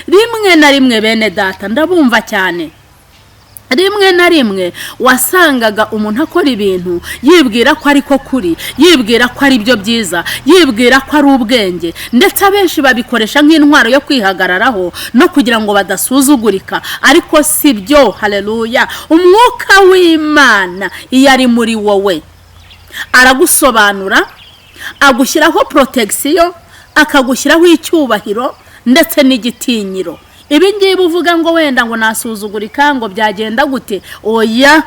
rimwe na rimwe bene data ndabumva cyane. Rimwe na rimwe wasangaga umuntu akora ibintu yibwira ko ariko kuri, yibwira ko ari byo byiza, yibwira ko ari ubwenge, ndetse abenshi babikoresha nk'intwaro yo kwihagararaho no kugira ngo badasuzugurika, ariko si byo. Haleluya. Umwuka w'Imana iyo ari muri wowe aragusobanura, agushyiraho protection, akagushyiraho icyubahiro ndetse n'igitinyiro. Ibi ngibi uvuga ngo wenda ngo nasuzugurika ngo byagenda gute, oya,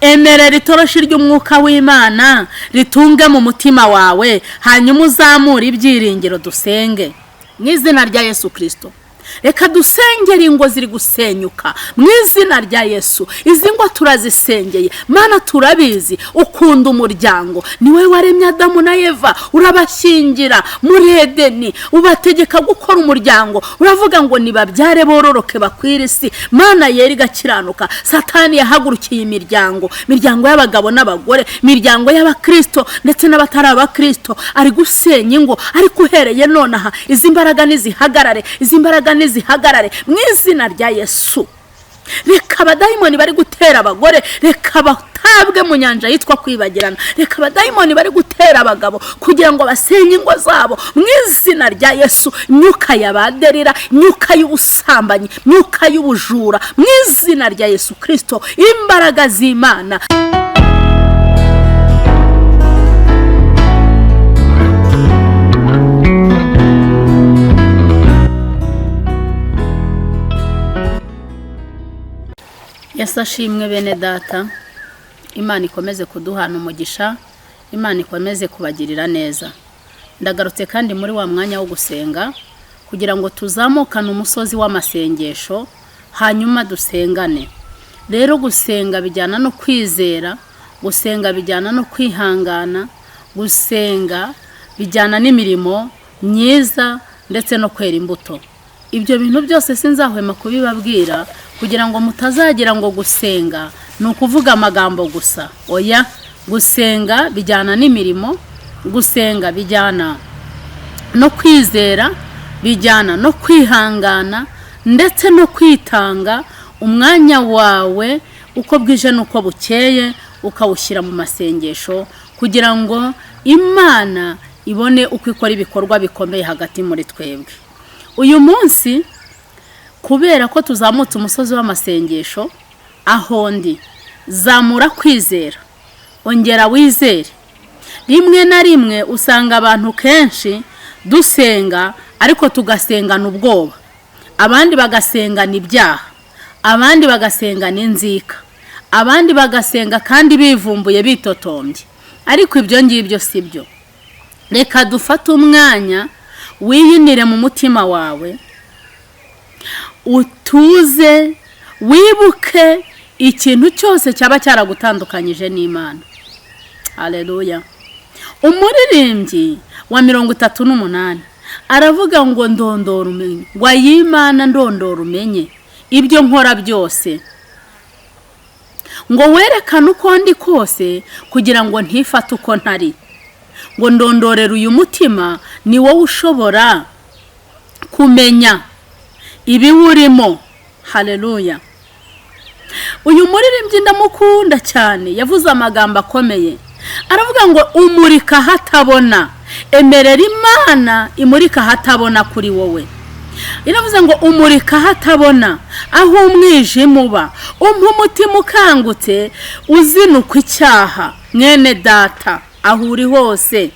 emerera itoroshi ry'umwuka w'Imana ritunge mu mutima wawe, hanyuma uzamure ibyiringiro. Dusenge mu izina rya Yesu Kristo. Reka dusengere ingo ziri gusenyuka mu izina rya Yesu. Izi ngo turazisengeye. Mana, turabizi ukunda umuryango, niwe waremye Adamu na Eva, urabashyingira muri Edeni, ubategeka gukora umuryango, uravuga ngo nibabyare bororoke bakwire isi. Mana yera igakiranuka. Satani yahagurukiye imiryango y'abagabo n'abagore, imiryango y'abakristo ndetse n'abatari abakristo, ari gusenya ingo. Ariko uhereye nonaha izi mbaraga nizihagarare, izi mbaraga nizihagarare mu izina rya Yesu. Reka abadayimoni bari gutera abagore, reka batabwe mu nyanja yitwa kwibagirana. Reka abadayimoni bari gutera abagabo kugira ngo basenye ingo zabo mu izina rya Yesu. Myuka yabaderira, myuka y'ubusambanyi, myuka y'ubujura mu izina rya Yesu Kristo. Imbaraga z'Imana. Yesu ashimwe bene data. Imana ikomeze kuduhana umugisha, Imana ikomeze kubagirira neza. Ndagarutse kandi muri wa mwanya wo gusenga kugira ngo tuzamukane umusozi w'amasengesho, hanyuma dusengane. Rero gusenga bijyana no kwizera, gusenga bijyana no kwihangana, gusenga bijyana n'imirimo myiza ndetse no kwera imbuto. Ibyo bintu byose sinzahwema kubibabwira kugira ngo mutazagira ngo gusenga ni ukuvuga amagambo gusa. Oya, gusenga bijyana n'imirimo, gusenga bijyana no kwizera, bijyana no kwihangana ndetse no kwitanga umwanya wawe uko bwije nuko bukeye ukawushyira mu masengesho kugira ngo Imana ibone uko ikora ibikorwa bikomeye hagati muri twebwe. Uyu munsi kubera ko tuzamutse umusozi w'amasengesho, aho ndi zamura kwizera, ongera wizere. Rimwe na rimwe usanga abantu kenshi dusenga ariko tugasengana ubwoba, abandi bagasengana ibyaha, abandi bagasengana inzika, abandi bagasenga kandi bivumbuye bitotombye. Ariko ibyo ngibyo si byo. Reka dufate umwanya wiyinire mu mutima wawe, utuze, wibuke ikintu cyose cyaba cyaragutandukanyije n'Imana. Haleluya. Umuririmbyi wa 38 aravuga ngo ndondora umenye, ngo y'Imana ndondora umenye ibyo nkora byose, ngo werekane uko ndi kose kugira ngo ntifate uko ntari, ngo ndondorere uyu mutima ni wowe ushobora kumenya ibiwurimo. Haleluya. Uyu muririmbyi ndamukunda cyane, yavuze amagambo akomeye. Aravuga ngo umurika hatabona, emerera Imana imurika hatabona kuri wowe. Iravuze ngo umurika hatabona, aho umwijima uba, umutima ukangutse, uzinuka icyaha. Mwene data, aho uri hose,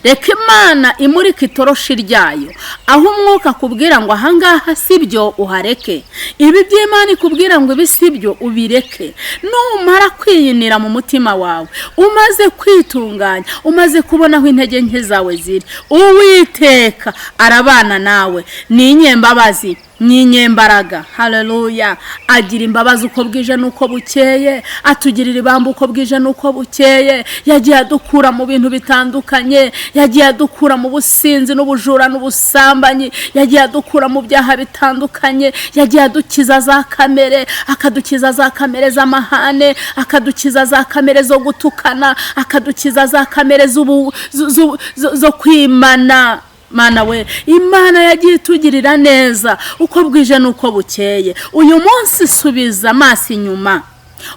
reka Imana imurika itoroshi ryayo. Aho umwuka akubwira ngo ahangaha sibyo uhareke, ibi by'Imana ikubwira ngo ibi sibyo ubireke. Numara kwiyinira mu mutima wawe, umaze kwitunganya, umaze kubona aho intege nke zawe ziri, Uwiteka arabana nawe. Ni inyembabazi, ni inyembaraga. Haleluya. Agira imbabazi uko bwije nuko bukeye, atugirira ibambo uko bwije nuko bukeye. Yagiye adukura mu bintu bitandukanye, yagiye adukura mu businzi n'ubujura n'ubusambanyi, yagiye adukura mu byaha bitandukanye, yagiye adukiza za kamere, akadukiza za kamere z'amahane, akadukiza za kamere zo gutukana, akadukiza za kamere zo kwimana. Mana we, Imana yagiye itugirira neza uko bwije nuko bukeye. Uyu munsi subiza amaso inyuma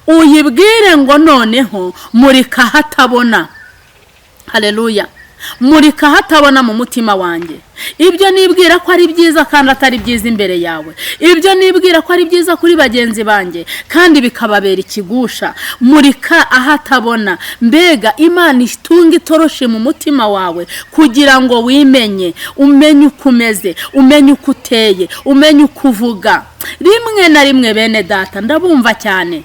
uyibwire ngo noneho murika hatabona. Haleluya. Murika hatabona mu mutima wanjye. Ibyo nibwira ko ari byiza kandi atari byiza imbere yawe. Ibyo nibwira ko ari byiza kuri bagenzi banjye kandi bikababera ikigusha. Murika ahatabona. Mbega Imana itunga itoroshi mu mutima wawe kugira ngo wimenye, umenye uko umeze, umenye uko uteye, umenye uko uvuga. Rimwe na rimwe bene data ndabumva cyane.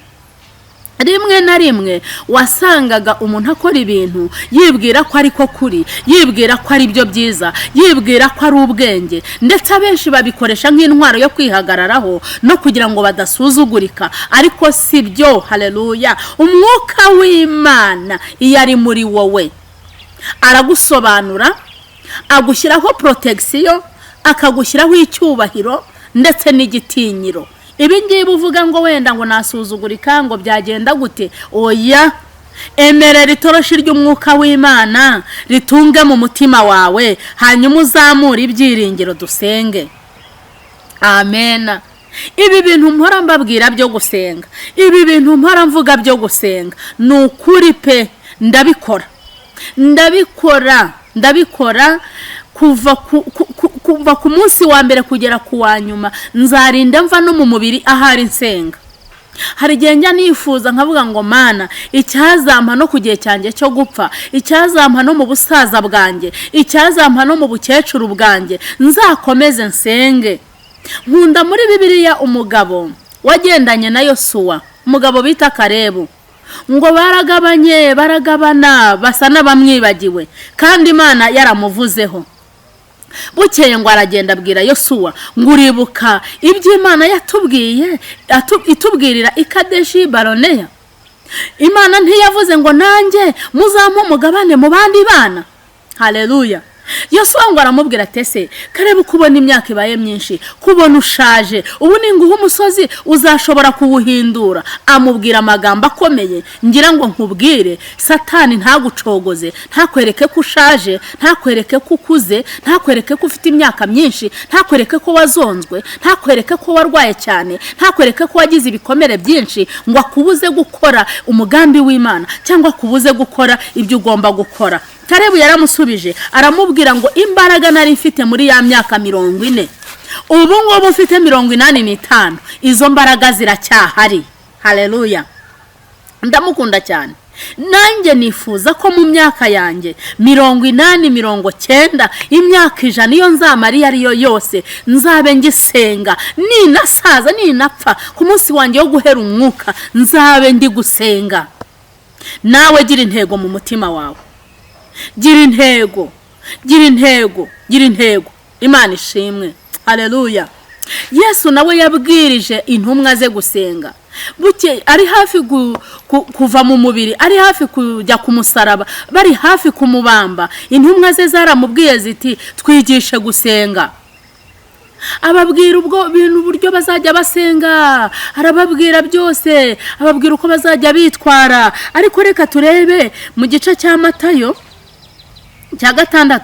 Rimwe na rimwe wasangaga umuntu akora ibintu yibwira ko ariko kuri, yibwira ko ari byo byiza, yibwira ko ari ubwenge, ndetse abenshi babikoresha nk'intwaro yo kwihagararaho no kugira ngo badasuzugurika, ariko si byo. Haleluya. Umwuka w'Imana iyo ari muri wowe aragusobanura, agushyiraho protection, akagushyiraho icyubahiro ndetse n'igitinyiro. Ibi ngibi uvuga ngo wenda ngo nasuzugurika ngo byagenda gute? Oya, emerera itoroshi ry'umwuka w'Imana ritunge mu mutima wawe, hanyuma uzamure ibyiringiro dusenge. Amen. Ibi bintu mpora mbabwira byo gusenga, ibi bintu mpora mvuga byo gusenga, ni ukuri pe. Ndabikora kuva ku munsi wa mbere kugera ku wa nyuma. Nzarinda mva no mu mubiri ahari nsenga. Hari igihe njya nifuza nkavuga ngo Mana, icyazampa no kugihe cyanjye cyo gupfa, icyazampa no mu busaza bwanjye, icyazampa no mu bukecuru bwanjye, nzakomeze nsenge. Nkunda muri Bibiliya umugabo wagendanye na Yosuwa, umugabo bita Karebu, ngo baragabana basa n'abamwibagiwe kandi Imana yaramuvuzeho. Bukeye ngo aragenda abwira Yosuwa ngo uribuka ibyo Imana yatubwiye itubwirira ikadeshi baroneya. Imana ntiyavuze ngo nanjye muzampa umugabane mu bandi bana? Haleluya. Yosuwa ngo aramubwira ati ese Karebu, kubona imyaka ibaye myinshi, kubona ushaje, ubu ninguha umusozi uzashobora kuwuhindura? Amubwira amagambo akomeye. Ngira ngo nkubwire, Satani ntagucogoze, ntakwereke ko ushaje, ntakwereke ko ukuze, ntakwereke ko ufite imyaka myinshi, ntakwereke ko wazonzwe, ntakwereke ko warwaye cyane, ntakwereke ko wagize ibikomere byinshi, ngo akubuze gukora umugambi w'Imana cyangwa akubuze gukora ibyo ugomba gukora. Karebu yaramusubije aramubwira ngo imbaraga nari mfite muri ya myaka 40, ubu ngubu mfite 85, izo mbaraga ziracyahari. Haleluya. Ndamukunda cyane. Nanjye nifuza ko mu myaka yanjye 80, 90, imyaka 100 iyo nzamariya ariyo yose nzabe ngisenga, ninasaza ninapfa ku munsi wanjye wo guhera umwuka nzabe ndi gusenga. Nawe gira intego mu mutima wawe. Gira intego. Imana ishimwe. Haleluya. Yesu nawe yabwirije intumwa ze gusenga. Buke ari hafi kuva mu mubiri, ari hafi kujya ku musaraba, bari hafi kumubamba. Intumwa ze zaramubwiye ziti twigishe gusenga. Ababwira ubwo bintu uburyo bazajya basenga, arababwira byose, ababwira uko bazajya bitwara. Ariko reka turebe mu gice cya Matayo cya 6,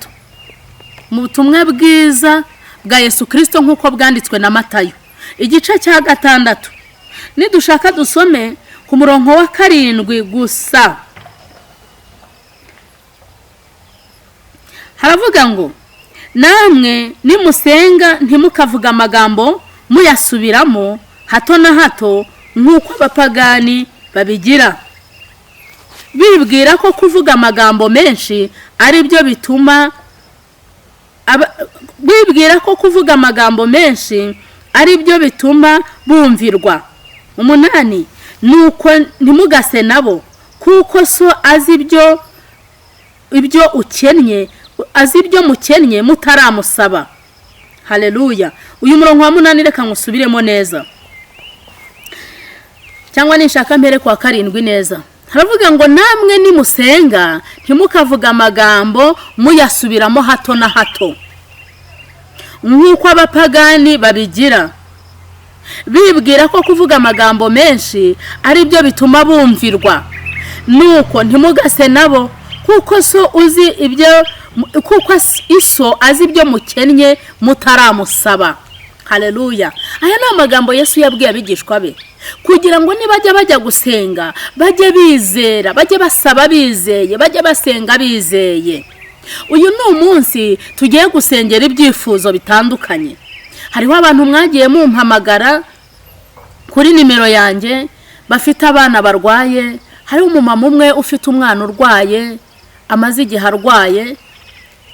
mu butumwa bwiza bwa Yesu Kristo nk'uko bwanditswe na Matayo igice cya 6. Nidushaka dusome ku murongo wa 7 gusa. Haravuga ngo namwe nimusenga ntimukavuga amagambo muyasubiramo hato na hato nk'uko abapagani babigira, bibwira ko kuvuga amagambo menshi ari byo bituma bumvirwa. 8 nuko ntimugase nabo kuko so azi ibyo ukennye, azi ibyo mukennye mutaramusaba. Haleluya. Uyu murongo wa 8 reka ngusubiremo neza, cyangwa nishaka mbere kwa 7 neza. Haravuga ngo namwe nimusenga ntimukavuga amagambo muyasubiramo hato na hato nk'uko abapagani babigira, bibwira ko kuvuga amagambo menshi ari byo bituma bumvirwa. Nuko ntimugase nabo kuko so uzi ibyo kuko iso azi ibyo mukennye mutaramusaba. Haleluya. Aya ni amagambo Yesu yabwiye abigishwa be kugira ngo nibajya bajya gusenga bajye bizera, bajye basaba bizeye, bajye basenga bizeye. Uyu ni umunsi tugiye gusengera ibyifuzo bitandukanye. Hariho abantu mwagiye mumpamagara kuri nimero yanjye bafite abana barwaye. Hari umumama umwe ufite umwana urwaye amaze igihe arwaye,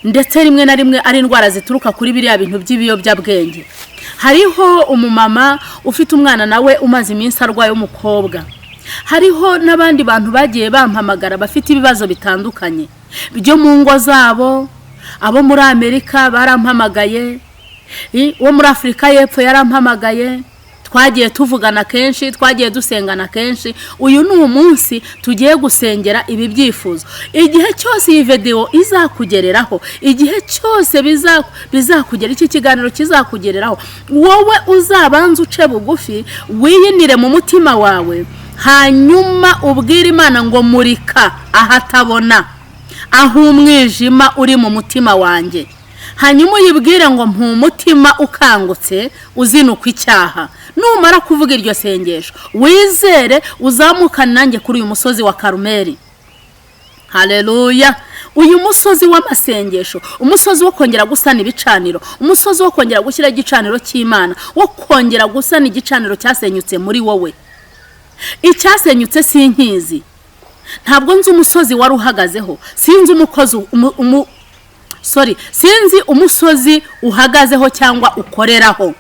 ndetse rimwe na rimwe ari indwara zituruka kuri biriya bintu by'ibiyobyabwenge. Hariho umumama ufite umwana nawe umaze iminsi arwaye w'umukobwa. Hariho n'abandi bantu bagiye bampamagara bafite ibibazo bitandukanye byo mu ngo zabo. Abo muri Amerika barampamagaye, uwo muri Afurika y'Epfo yarampamagaye, twagiye tuvugana kenshi, twagiye dusengana kenshi. Uyu ni umunsi tugiye gusengera ibi byifuzo. Igihe cyose iyi video izakugereraho, igihe cyose bizakugera, iki kiganiro kizakugereraho, wowe uzabanza uce bugufi wiyinire mu mutima wawe, hanyuma ubwire Imana ngo murika ahatabona, aho umwijima uri mu mutima wanjye. Hanyuma uyibwire ngo mpumutima ukangutse uzinuka icyaha. Numara kuvuga iryo sengesho wizere uzamukana nanjye kuri uyu musozi wa Karumeli. Haleluya. Uyu musozi w'amasengesho, umusozi wo kongera gusana ibicaniro, umusozi wo kongera gushyira igicaniro cy'Imana, wo kongera gusana igicaniro cyasenyutse muri wowe. Icyasenyutse sinkizi, ntabwo nzi umusozi wari uhagazeho, sinzi sinzi umusozi uhagazeho cyangwa ukoreraho,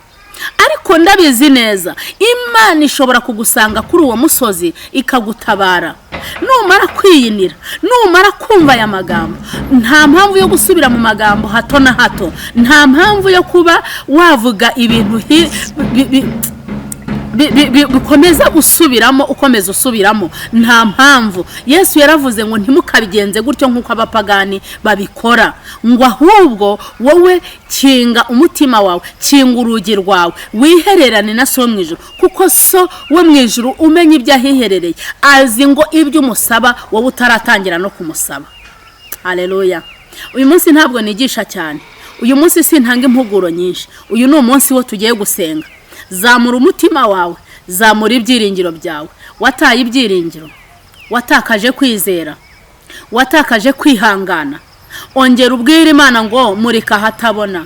ariko ndabizi neza Imana ishobora kugusanga kuri uwo musozi ikagutabara. Numara kwiyinira, numara kumva aya magambo, nta mpamvu yo gusubira mu magambo hato na hato, nta mpamvu yo kuba wavuga ibintu bikomeza gusubiramo, ukomeza usubiramo, nta mpamvu. Yesu yaravuze ngo ntimukabigenze gutyo nk'uko abapagani babikora, ngo ahubwo wowe kinga umutima wawe, kinga urugi rwawe, wihererane na so mu ijuru, kuko so we mu ijuru umenya ibyo ahiherereye, azi ngo ibyo umusaba wowe utaratangira no kumusaba. Haleluya. Uyu munsi ntabwo nigisha cyane, uyu munsi sintanga impuguro nyinshi. Uyu ni umunsi wo tugiye gusenga. Zamura umutima wawe, zamura ibyiringiro byawe. Wataye ibyiringiro, watakaje kwizera, watakaje kwihangana, ongera ubwire Imana ngo murika hatabona.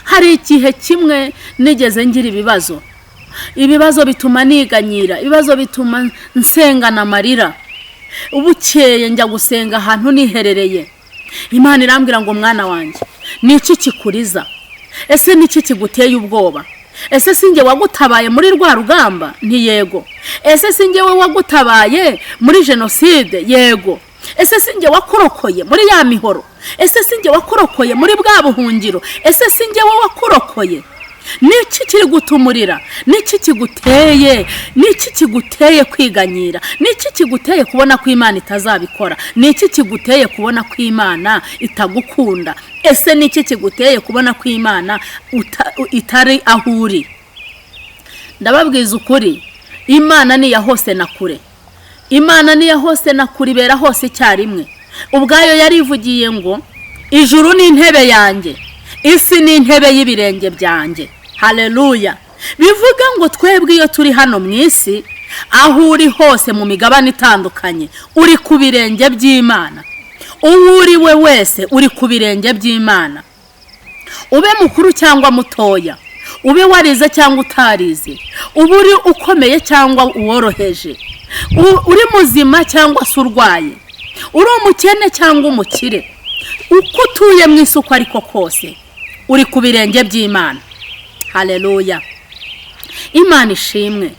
Hari igihe kimwe nigeze ngira ibibazo bituma niganyira, ibibazo bituma nsengana amarira. Ubukeye njya gusenga ahantu niherereye, Imana irambwira ngo mwana wanjye, niki kikuriza? Ese niki kiguteye ubwoba? Ese sinjye wagutabaye muri rwa rugamba? Ntiyego. Ese sinjye wagutabaye muri jenoside? Yego. Ese sinjye wakurokoye muri ya mihoro? Ese sinjye wakurokoye muri bwa buhungiro? Ese sinjye wakurokoye? Niki kiri gutumurira? Niki kiguteye? Niki kiguteye kwiganyira? Niki kiguteye kubona ko Imana itazabikora? Niki kiguteye kubona ko Imana itagukunda? Ese niki kiguteye kubona ko Imana itari ahuri? Ndababwiza ukuri, Imana ni ya hose na kure. Imana ni ya hose na kure, ibera hose icyarimwe. Ubwayo yarivugiye ngo ijuru ni intebe yanjye, isi ni intebe y'ibirenge byanjye. Haleluya. Bivuga ngo twebwe iyo turi hano mu isi, aho uri hose mu migabane itandukanye, uri ku birenge by'Imana. Uwo uri we wese uri ku birenge by'Imana. Ube mukuru cyangwa mutoya, ube warize cyangwa utarize, ube uri ukomeye cyangwa uworoheje, uri muzima cyangwa se urwaye, uri umukene cyangwa umukire, uko utuye mu isi uko ariko kose uri ku birenge by'Imana. Haleluya. Imana ishimwe.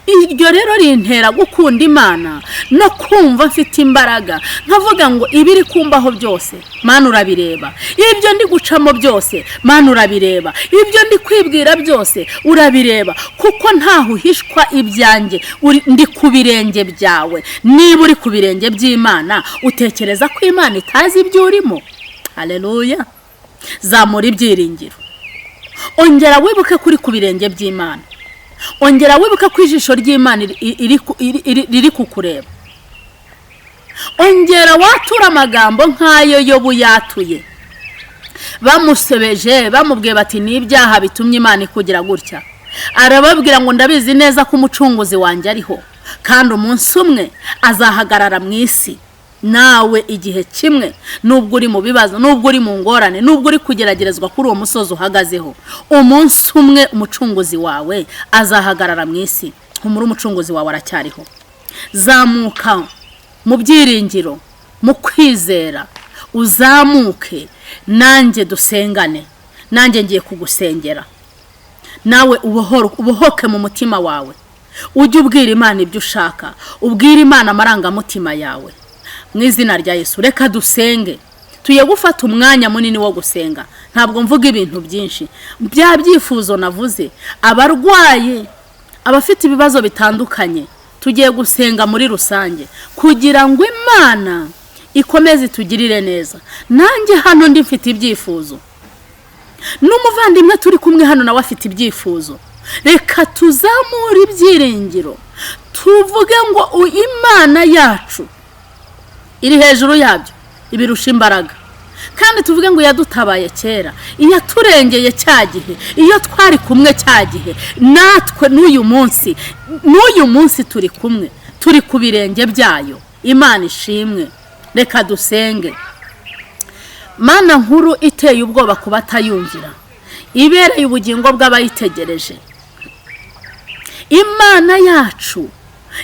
Iryo rero rintera gukunda Imana no kumva mfite imbaraga, nkavuga ngo ibiri kumbaho byose Mana urabireba, ibyo ndi gucamo byose Mana urabireba, ibyo ndi kwibwira byose urabireba, kuko ntaho uhishwa ibyanjye, ndi ku birenge byawe. Niba uri ku birenge by'Imana, utekereza ko Imana itazi ibyo urimo? Haleluya. Zamura ibyiringiro, ongera wibuke kuri ku birenge by'Imana, ongera wibuke ko ijisho ry'Imana riri kukureba. ongera watura amagambo nk'ayo Yobu yatuye. Bamusebeje bamubwiye bati n'ibyaha bitumye Imana ikugira gutya. Arababwira ngo ndabizi neza ko umucunguzi wanjye ariho, kandi umunsi umwe azahagarara mu isi. Nawe igihe kimwe, nubwo uri mu bibazo, nubwo uri mu ngorane, nubwo uri kugeragerezwa kuri uwo musozi uhagazeho, umunsi umwe umucunguzi wawe azahagarara mu isi. Humura, umucunguzi wawe aracyariho. Zamuka mu byiringiro, mu kwizera, uzamuke, nanjye dusengane. Nanjye ngiye kugusengera, nawe ubohoke mu mutima wawe. Ujye ubwira Imana ibyo ushaka, ubwira Imana amarangamutima yawe. Mu izina rya Yesu reka dusenge. Tuye gufata umwanya munini wo gusenga. Ntabwo mvuga ibintu byinshi, bya byifuzo navuze, abarwaye, abafite ibibazo bitandukanye, tugiye gusenga muri rusange kugira ngo Imana ikomeze itugirire neza. Nanjye hano ndi mfite ibyifuzo, n'umuvandimwe turi kumwe hano nawe afite ibyifuzo. Reka tuzamure ibyiringiro, tuvuge ngo Imana yacu iri hejuru yabyo, ibirusha imbaraga. Kandi tuvuge ngo yadutabaye kera, iyaturengeye cya gihe, iyo twari kumwe cya gihe, natwe n'uyu munsi turi kumwe, turi ku birenge byayo. Imana ishimwe. Reka dusenge. Mana nkuru iteye ubwoba ku batayumvira, ibereye ubugingo bw'abayitegereje, Imana yacu,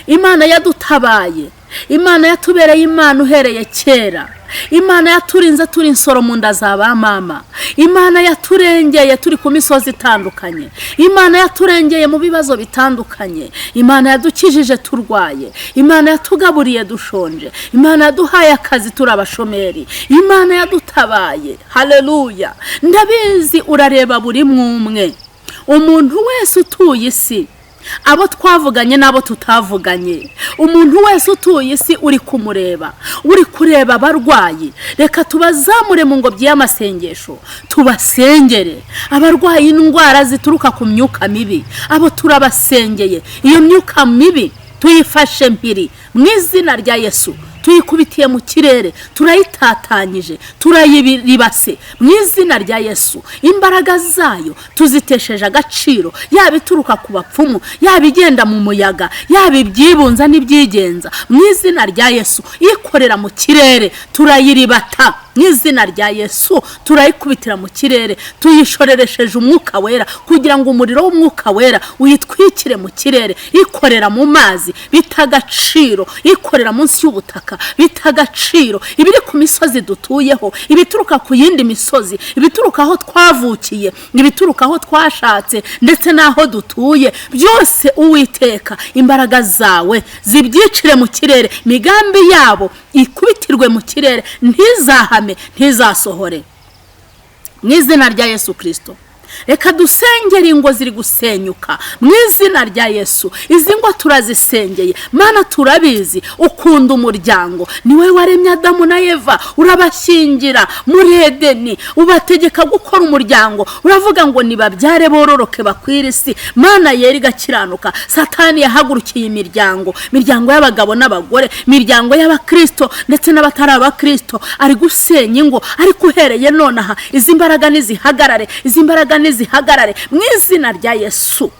Imana yadutabaye, Imana yatubereye Imana uhereye kera, Imana yaturinze turi insoro mu nda za ba mama, Imana yaturengeye turi ku misozi itandukanye, Imana yaturengeye mu bibazo bitandukanye, Imana yadukijije turwaye, Imana yatugaburiye dushonje, Imana yaduhaye akazi turi abashomeri, Imana yadutabaye. Haleluya. Ndabizi urareba buri mwumwe, umuntu wese utuye isi, abo twavuganye n'abo tutavuganye, umuntu wese utuye isi uri kumureba, uri kureba abarwayi. Reka tubazamure mu ngobyi y'amasengesho, tubasengere. Abarwayi indwara zituruka ku myuka mibi, abo turabasengeye. Iyo myuka mibi tuyifashe mpiri mu izina rya Yesu. Tuyikubitiye mu kirere, turayitatanyije, turayibase mu izina rya Yesu. Imbaraga zayo tuzitesheje agaciro, yaba ituruka ku bapfumu, yaba igenda mu muyaga, yaba ibyibunza n'ibyigenza, mu izina rya Yesu. Ikorera mu kirere turayiribata mu izina rya Yesu. Turayikubitira mu kirere, tuyishoreresheje umwuka wera, kugira ngo umuriro w'umwuka wera uyitwikire mu kirere. Ikorera mu mazi bitagaciro, ikorera munsi y'ubutaka bitagaciro, ibiri ku misozi dutuyeho, ibituruka ku yindi misozi, ibituruka aho twavukiye, ibituruka aho twashatse, ndetse n'aho dutuye, byose Uwiteka imbaraga zawe zibyicire mu kirere. Migambi yabo ikubitirwe mu kirere, ntizahame, ntizasohore mu izina rya Yesu Kristo. Reka dusengere ingo ziri gusenyuka mu izina rya Yesu. Izi ngo turazisengeye. Mana turabizi ukunda umuryango, niwe waremye Adamu na Eva, urabashyingira muri Edeni, ubategeka gukora umuryango, uravuga ngo nibabyare bororoke bakwira isi. Mana yera igakiranuka. Satani yahagurukiye imiryango y'abagabo n'abagore, imiryango y'abakristo ndetse n'abatari abakristo, ari gusenya ingo. Ariko uhereye nonaha izi mbaraga nizihagarare, izi mbaraga nizihagarare mu izina rya Yesu.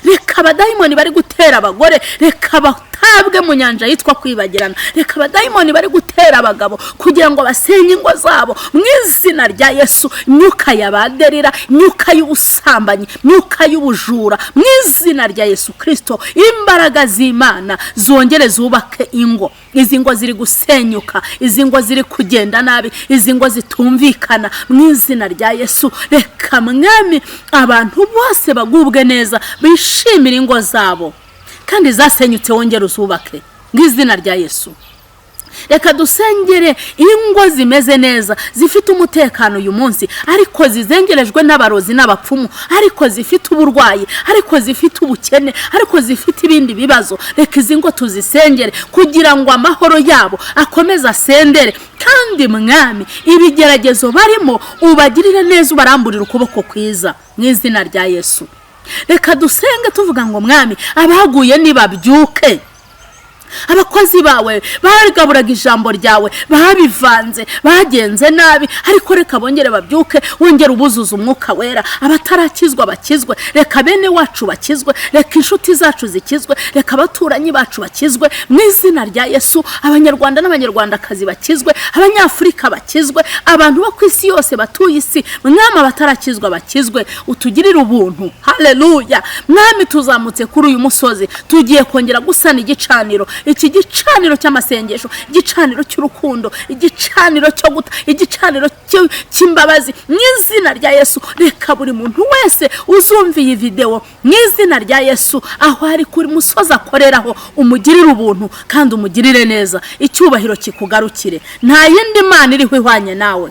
Reka abadayimoni bari gutera abagore, reka batabwe mu nyanja yitwa kwibagirana. Reka abadayimoni bari gutera abagabo kugira ngo basenye ingo zabo mu izina rya Yesu. Imyuka yabaderira, imyuka y'ubusambanyi, imyuka y'ubujura, mu izina rya Yesu Kristo. Imbaraga z'Imana zongere zubake ingo. Izi ngo ziri gusenyuka, izi ngo ziri kugenda nabi, izi ngo zitumvikana mu izina rya Yesu. Reka Mwami abantu bose bagubwe neza, bishimira ingo zabo, kandi zasenyutse wongere uzubake mu izina rya Yesu. Reka dusengere ingo zimeze neza, zifite umutekano uyu munsi, ariko zizengerejwe n'abarozi n'abapfumu, ariko zifite uburwayi, ariko zifite ubukene, ariko zifite ibindi bibazo. Reka izi ngo tuzisengere kugira ngo amahoro yabo akomeze asendere. Kandi Mwami ibigeragezo barimo ubagirire neza, ubaramburire ukuboko kwiza mu izina rya Yesu. Reka dusenge tuvuga ngo Mwami abaguye nibabyuke, abakozi bawe baragaburaga ijambo ryawe babivanze bagenze nabi, ariko reka bongere babyuke, wongere ubuzuza umwuka wera. Abatarakizwa bakizwe, reka bene wacu bakizwe, reka inshuti zacu zikizwe, reka abaturanyi bacu bakizwe mu izina rya Yesu. Abanyarwanda n'abanyarwandakazi bakizwe, abanyafurika bakizwe, abantu bo ku isi yose batuye isi, mwami abatarakizwa bakizwe, utugirire ubuntu. Haleluya. Mwami tuzamutse kuri uyu musozi, tugiye kongera gusana igicaniro, iki gicaniro cy'amasengesho, igicaniro cy'urukundo, igicaniro cyo guta, igicaniro cy'imbabazi mu izina rya Yesu. Reka buri muntu wese uzumva iyi video mu izina rya Yesu, aho ari kuri musozi akoreraho, umugirire ubuntu kandi umugirire neza, icyubahiro kikugarukire. Nta yindi mana iriho ihwanye nawe,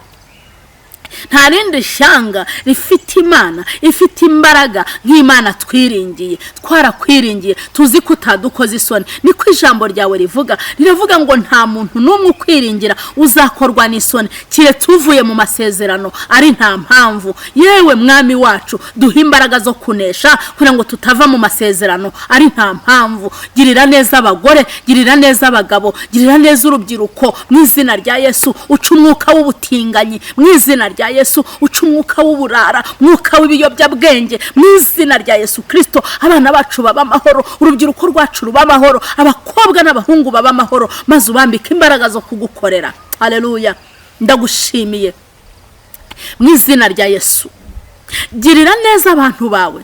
nta rindi shanga rifite Imana ifite imbaraga nk'Imana twiringiye. Twarakwiringiye, tuzi ko utadukoze isoni, niko ijambo ryawe rivuga. Riravuga ngo nta muntu n'umwe ukwiringira uzakorwa n'isoni, kiretse uvuye mu masezerano ari nta mpamvu. Yewe mwami wacu, duha imbaraga zo kunesha kugira ngo tutava mu masezerano ari nta mpamvu. Girira neza abagore, girira neza abagabo, girira neza urubyiruko mu izina rya Yesu. Uca umwuka w'ubutinganyi mu izina rya Yesu, uca umwuka w'uburara, mwuka w'ibiyobyabwenge mu izina rya Yesu Kristo. Abana bacu baba amahoro, urubyiruko rwacu ruba amahoro, abakobwa n'abahungu baba amahoro, maze ubambike imbaraga zo kugukorera. Haleluya. Ndagushimiye mu izina rya Yesu. Girira neza abantu bawe,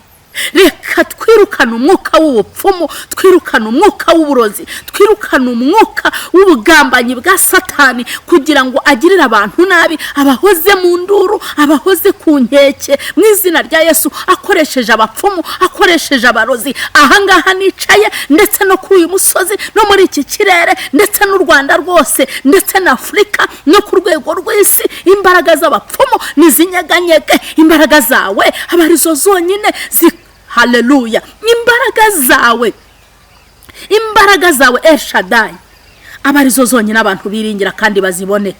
reka twirukane umwuka w'ubupfumu, twirukane umwuka w'uburozi, twirukane umwuka w'ubugambanyi bwa Satani, kugira ngo agirire abantu nabi, abahoze mu nduru, abahoze ku nkeke mu izina rya Yesu, akoresheje abapfumu, akoresheje abarozi. Ahangaha nicaye, ndetse no kuri uyu musozi, no muri iki kirere, ndetse n'u Rwanda rwose, ndetse na Afurika, no ku rwego rw'isi, imbaraga z'abapfumu nizinyeganyege. Imbaraga zawe aba arizo zonyine haleluya. Imbaraga zawe El Shaddai aba arizo zonyine abantu biringira kandi bazibone.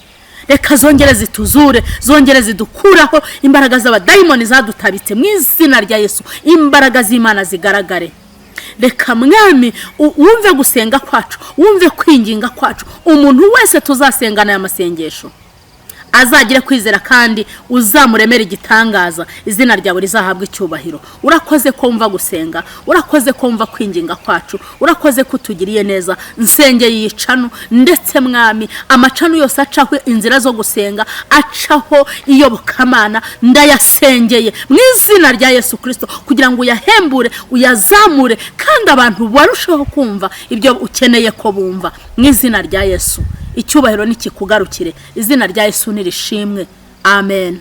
Reka zongere zituzure, zongere zidukuraho imbaraga z'abadayimoni zadutabitse mu izina rya Yesu. Imbaraga z'Imana zigaragare. Reka mwami wumve gusenga kwacu, wumve kwinginga kwacu. Umuntu wese tuzasengana y'amasengesho azagire kwizera kandi uzamuremera igitangaza, izina ryawe rizahabwa icyubahiro. Urakoze ko wumva gusenga, urakoze ko wumva kwinginga kwacu, urakoze ko utugiriye neza. Nsengeye yicano, ndetse mwami amacano yose acaho inzira zo gusenga, acaho iyobokamana, ndayasengeye mu izina rya Yesu Kristo, kugira ngo uyahembure, uyazamure, kandi abantu barusheho kumva ibyo ukeneye ko bumva mu izina rya Yesu. Icyubahiro nikikugarukire, izina rya Yesu nirishimwe. Amen.